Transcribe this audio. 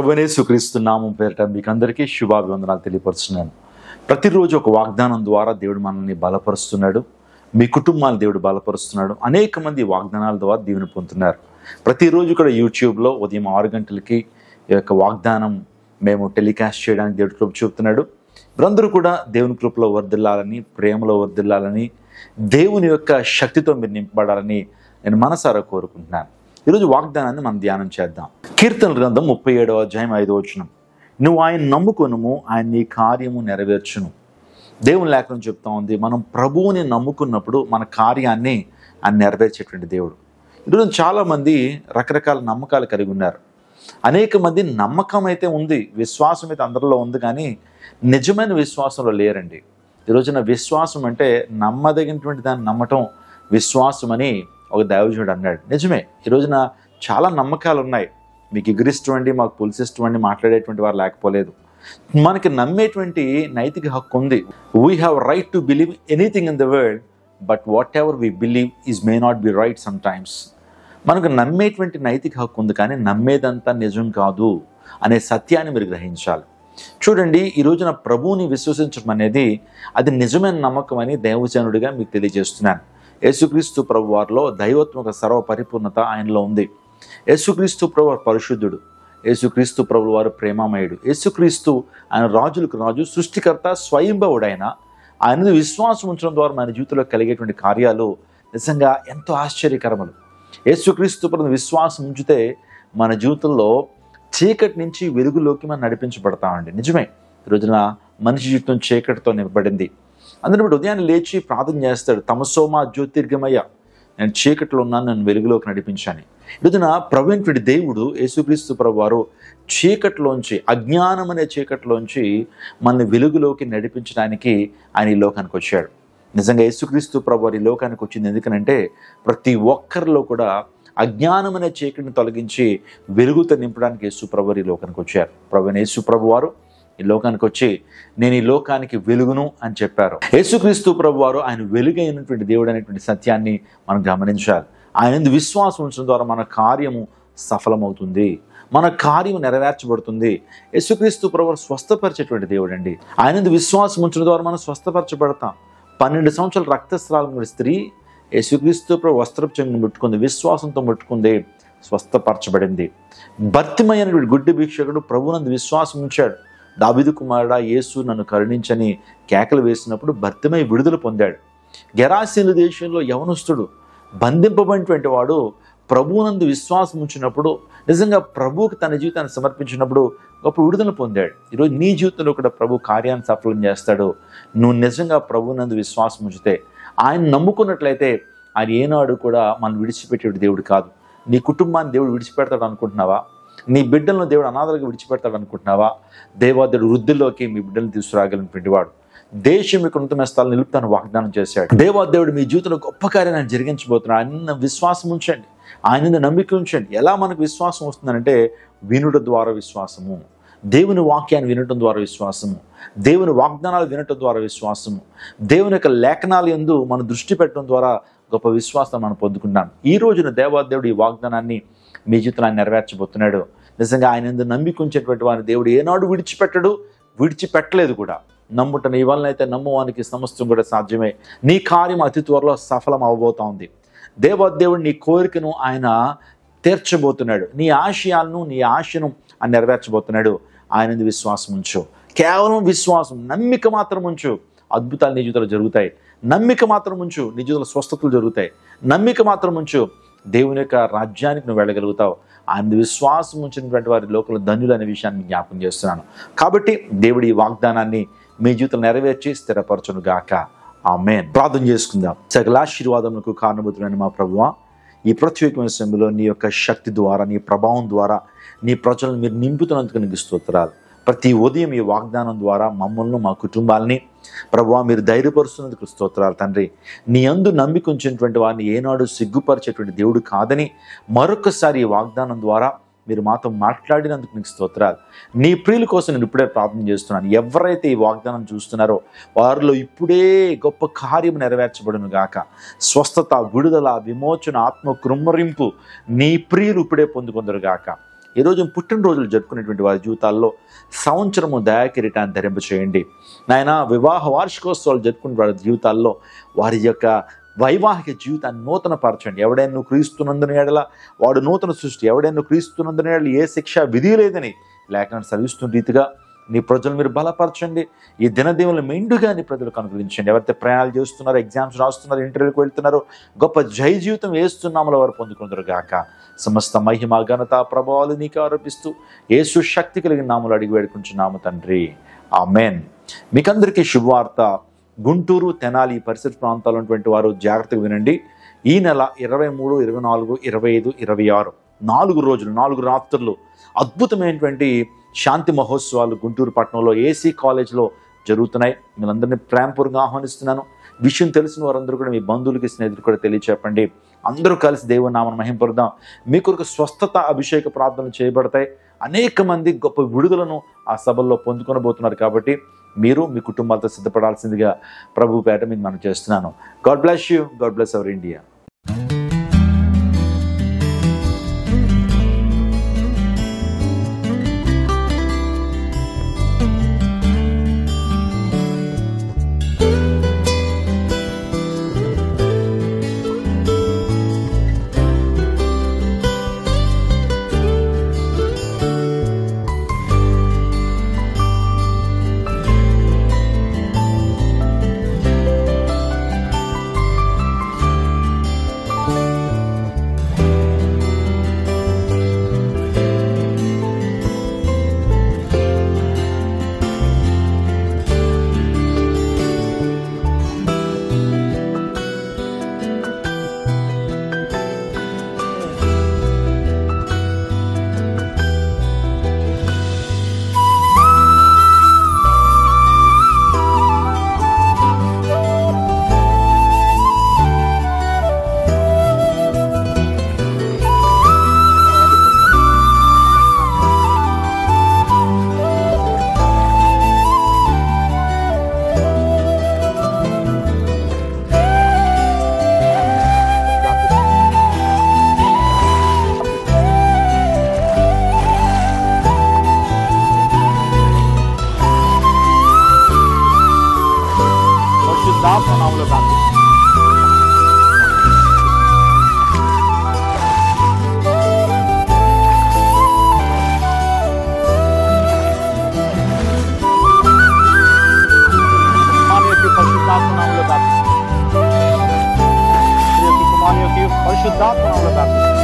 ప్రభువైన యేసుక్రీస్తు నామం పేరిట మీకు అందరికీ శుభాభివందనాలు తెలియపరుస్తున్నాను. ప్రతిరోజు ఒక వాగ్దానం ద్వారా దేవుడు మనల్ని బలపరుస్తున్నాడు. మీ కుటుంబాన్ని దేవుడు బలపరుస్తున్నాడు. అనేక మంది వాగ్దానాల ద్వారా దీవెన పొందుతున్నారు. ప్రతిరోజు కూడా యూట్యూబ్లో ఉదయం 6 గంటలకి ఈ యొక్క వాగ్దానం మేము టెలికాస్ట్ చేయడానికి దేవుడు కృప చూపుతున్నాడు. మీరందరూ కూడా దేవుని కృపలో వర్ధిల్లాలని, ప్రేమలో వర్ధిల్లాలని, దేవుని యొక్క శక్తితో మీరు నింపబడాలని నేను మనసారా కోరుకుంటున్నాను. ఈరోజు వాగ్దానాన్ని మనం ధ్యానం చేద్దాం. కీర్తనల గ్రంథం 37వ అధ్యాయం 5వ వచనం. నువ్వు ఆయన నమ్ముకొనుము, ఆయన నీ కార్యము నెరవేర్చును. దేవుని లేఖనం చెప్తా ఉంది, మనం ప్రభువుని నమ్ముకున్నప్పుడు మన కార్యాన్ని ఆయన నెరవేర్చేటువంటి దేవుడు. ఈరోజు చాలామంది రకరకాల నమ్మకాలు కలిగి ఉన్నారు. అనేక మంది నమ్మకం అయితే ఉంది, విశ్వాసం అయితే అందరిలో ఉంది, కానీ నిజమైన విశ్వాసంలో లేరండి. ఈరోజున విశ్వాసం అంటే నమ్మదగినటువంటి దాన్ని నమ్మటం విశ్వాసం అని ఒక దైవజనుడు అన్నాడు. నిజమే, ఈరోజున చాలా నమ్మకాలు ఉన్నాయి. మీకు ఎగురిష్టం అండి, మాకు పులిసిష్టం అండి మాట్లాడేటువంటి వారు లేకపోలేదు. మనకి నమ్మేటువంటి నైతిక హక్కు ఉంది. We have right to believe anything in the world, but what ever we believe is may not be write some times. మనకు నమ్మేటువంటి నైతిక హక్కు ఉంది, కానీ నమ్మేదంతా నిజం కాదు అనే సత్యాన్ని మీరు గ్రహించాలి. చూడండి, ఈ రోజున ప్రభువుని విశ్వసించడం అనేది అది నిజమైన నమ్మకం అని దైవజనుడిగా మీకు తెలియజేస్తున్నాను. యేసుక్రీస్తు ప్రభు వారిలో దైవత్వం ఒక సర్వ పరిపూర్ణత ఆయనలో ఉంది. యేసుక్రీస్తు ప్రభు వారు పరిశుద్ధుడు. యేసుక్రీస్తు ప్రభు వారు ప్రేమమయుడు. యేసుక్రీస్తు ఆయన రాజులకు రాజు, సృష్టికర్త, స్వయంభవుడైన ఆయన విశ్వాసం ఉంచడం ద్వారా మన జీవితంలో కలిగేటువంటి కార్యాలు నిజంగా ఎంతో ఆశ్చర్యకరములు. యేసుక్రీస్తు ప్రభు విశ్వాసం ఉంచితే మన జీవితంలో చీకటి నుంచి వెలుగులోకి మనం నడిపించబడతామండి. నిజమే, ఈరోజున మనిషి జీవితం చీకటితో నింపబడింది. అందులో ఉదయాన్నే లేచి ప్రార్థన చేస్తాడు, తమసోమా జ్యోతిర్గమయ్య, నేను చీకట్లో ఉన్నాను, నన్ను వెలుగులోకి నడిపించాను. ఈరోజున ప్రభువైనటువంటి దేవుడు యేసుక్రీస్తు ప్రభు వారు చీకట్లోంచి, అజ్ఞానం అనే చీకట్లోంచి మనల్ని వెలుగులోకి నడిపించడానికి ఆయన ఈ లోకానికి వచ్చాడు. నిజంగా యేసుక్రీస్తు ప్రభు వారు ఈ లోకానికి వచ్చింది ఎందుకనంటే ప్రతి ఒక్కరిలో కూడా అజ్ఞానం అనే చీకటిని తొలగించి వెలుగుతో నింపడానికి యేసు ప్రభు వారు ఈ లోకానికి వచ్చారు. ప్రభువైన యేసు ప్రభు వారు ఈ లోకానికి వచ్చి నేను ఈ లోకానికి వెలుగును అని చెప్పారు. యేసుక్రీస్తు ప్రభు వారు ఆయన వెలుగైనటువంటి దేవుడు అనేటువంటి సత్యాన్ని మనం గమనించాలి. ఆయన విశ్వాసం ఉంచడం ద్వారా మన కార్యము సఫలమవుతుంది, మన కార్యం నెరవేర్చబడుతుంది. యేసుక్రీస్తు ప్రభు వారు స్వస్థపరిచేటువంటి దేవుడు అండి. ఆయన విశ్వాసం ఉంచడం ద్వారా మనం స్వస్థపరచబడతాం. 12 సంవత్సరాల రక్తస్రావం స్త్రీ యేసుక్రీస్తు ప్రభు వస్త్రపు చెంగును ముట్టుకుంది, విశ్వాసంతో ముట్టుకుంది, స్వస్థపరచబడింది. భర్తిమయ్యనటువంటి గుడ్డి భిక్షకుడు ప్రభువునందు విశ్వాసం ఉంచాడు. దావీదు కుమారుడా యేసు నన్ను కరుణించని కేకలు వేసినప్పుడు భర్తిమయ్య విడుదల పొందాడు. గెరాసీను దేశంలో యవనస్తుడు బంధింపబడినటువంటి వాడు ప్రభువునందు విశ్వాసం ఉంచినప్పుడు, నిజంగా ప్రభువుకి తన జీవితాన్ని సమర్పించినప్పుడు గొప్ప విడుదల పొందాడు. ఈరోజు నీ జీవితంలో కూడా ప్రభు కార్యాన్ని సఫలం చేస్తాడు. నువ్వు నిజంగా ప్రభువునందు విశ్వాసం ఉంచితే, ఆయన నమ్ముకున్నట్లయితే ఆయన ఏనాడు కూడా మనం విడిచిపెట్టే దేవుడు కాదు. నీ కుటుంబాన్ని దేవుడు విడిచిపెడతాడు అనుకుంటున్నావా? నీ బిడ్డలను దేవుడు అనాథలుగా విడిచిపెడతాడు అనుకుంటున్నావా? దేవాదేవుడు వృద్ధిలోకి మీ బిడ్డలను తీసుకురాగలిగినటువంటి వాడు. దేశం మీకు ఉన్నతమైన స్థలాన్ని నిలుపుతాను వాగ్దానం చేశాడు. దేవాదేవుడు మీ జీవితంలో గొప్ప కార్యాన్ని జరిగించబోతున్నాడు. ఆయన విశ్వాసం ఉంచండి, ఆయన నమ్మిక ఉంచండి. ఎలా మనకు విశ్వాసం వస్తుందంటే వినుట ద్వారా విశ్వాసము, దేవుని వాక్యాన్ని వినటం ద్వారా విశ్వాసము, దేవుని వాగ్దానాలు వినటం ద్వారా విశ్వాసము, దేవుని యొక్క లేఖనాల యందు మనం దృష్టి పెట్టడం ద్వారా గొప్ప విశ్వాసం మనం పొందుకుంటాం. ఈ రోజున దేవాదేవుడు ఈ వాగ్దానాన్ని మీ జీవితంలో ఆయన నెరవేర్చబోతున్నాడు. నిజంగా ఆయన ఎందుకు నమ్మిక ఉంచేటువంటి వారిని దేవుడు ఏనాడు విడిచిపెట్టడు, విడిచిపెట్టలేదు కూడా. నమ్ముట నీ వలన అయితే నమ్మువానికి సమస్తం కూడా సాధ్యమే. నీ కార్యం అతి త్వరలో సఫలం అవ్వబోతా ఉంది. దేవాదేవుడు నీ కోరికను ఆయన తీర్చబోతున్నాడు. నీ ఆశయాలను, నీ ఆశను ఆయన నెరవేర్చబోతున్నాడు. ఆయన విశ్వాసం ఉంచు, కేవలం విశ్వాసం, నమ్మిక మాత్రం ఉంచు, అద్భుతాలు నీ జీవితంలో జరుగుతాయి. నమ్మిక మాత్రం ఉంచు, నీ జీవితంలో స్వస్థతలు జరుగుతాయి. నమ్మిక మాత్రం ఉంచు, దేవుని యొక్క రాజ్యానికి నువ్వు వెళ్ళగలుగుతావు. ఆయన విశ్వాసం ఉంచినటువంటి వారి లోకంలో ధన్యులు అనే విషయాన్ని జ్ఞాపకం చేస్తున్నాను. కాబట్టి దేవుడి ఈ వాగ్దానాన్ని మీ జీవితంలో నెరవేర్చి స్థిరపరచును గాక. ఆమేన్. ప్రార్థన చేసుకుందాం. సకల ఆశీర్వాదములకు కారణభూతుడైన మా ప్రభువా, ఈ ప్రత్యేకమైన సమయంలో నీ యొక్క శక్తి ద్వారా, నీ ప్రభావం ద్వారా నీ ప్రజలను మీరు నింపుతున్నందుకు నీకు స్తోత్రాలు. ప్రతి ఉదయం ఈ వాగ్దానం ద్వారా మమ్మల్ని, మా కుటుంబాలని ప్రభువా మీరు ధైర్యపరుస్తున్నందుకు స్తోత్రాలు తండ్రి. నీ యందు నమ్మిక ఉంచినటువంటి వారిని ఏనాడు సిగ్గుపరిచేటువంటి దేవుడు కాదని మరొకసారి ఈ వాగ్దానం ద్వారా మీరు మాతో మాట్లాడినందుకు నీకు స్తోత్రాలు. నీ ప్రియుల కోసం నేను ఇప్పుడే ప్రార్థన చేస్తున్నాను. ఎవరైతే ఈ వాగ్దానం చూస్తున్నారో వారిలో ఇప్పుడే గొప్ప కార్యం నెరవేర్చబడును గాక. స్వస్థత, విడుదల, విమోచన, ఆత్మ కృమ్మరింపు నీ ప్రియులు ఇప్పుడే పొందుకుందరు గాక. ఈరోజు పుట్టినరోజులు జరుపుకునేటువంటి వారి జీవితాల్లో సంవత్సరము దయాకిరీటాన్ని ధరింప చేయండి నాయన. వివాహ వార్షికోత్సవాలు జరుపుకునే వారి జీవితాల్లో వారి యొక్క వైవాహిక జీవితాన్ని నూతనపరచండి. ఎవడైనా క్రీస్తునందున ఎడల వాడు నూతన సృష్టి, ఎవడైనా క్రీస్తునందున ఎడల ఏ శిక్ష విధి లేదని లేఖనం సెలవిస్తున్న రీతిగా నీ ప్రజలు మీరు బలపరచండి. ఈ దినదీవులను మెండుగా నీ ప్రజలకు అనుగ్రహించండి. ఎవరైతే ప్రయాణాలు చేస్తున్నారో, ఎగ్జామ్స్ రాస్తున్నారో, ఇంటర్వ్యూకి వెళ్తున్నారో, గొప్ప జయ జీవితం వేస్తున్నామలో వారు పొందుకుందరు గాక. సమస్త మహిమ ఘనత ప్రభావాలు నీకు ఆరోపిస్తూ యేసు శక్తి కలిగిన నామములో అడిగి వేడుకుంటున్నాము తండ్రి, ఆమేన్. మీకందరికీ శుభవార్త. గుంటూరు, తెనాలి పరిసర ప్రాంతాల్లో ఉన్నటువంటి వారు జాగ్రత్తగా వినండి. ఈ నెల 23, 24, 25, 26 4 రోజులు 4 రాత్రులు అద్భుతమైనటువంటి శాంతి మహోత్సవాలు గుంటూరు పట్టణంలో ఏసీ కాలేజ్లో జరుగుతున్నాయి. మీరందరినీ ప్రేమపూర్వకంగా ఆహ్వానిస్తున్నాను. విషయం తెలిసిన వారందరూ కూడా మీ బంధువులకి, స్నేహితులు కూడా తెలియచెప్పండి. అందరూ కలిసి దేవుని నామమున మహిమపరుద్దాం. మీ కొరకు స్వస్థత అభిషేక ప్రార్థనలు చేయబడతాయి. అనేక మంది గొప్ప విడుదలను ఆ సభల్లో పొందుకొనబోతున్నారు. కాబట్టి మీరు మీ కుటుంబాలతో సిద్ధపడాల్సిందిగా ప్రభు పేట మీకు మనం చేస్తున్నాను. God bless you. God bless our India. నామములో ప్రార్థిస్తున్నాను. పరిశుద్ధాత్మ నామములో ప్రార్థిస్తున్నాను.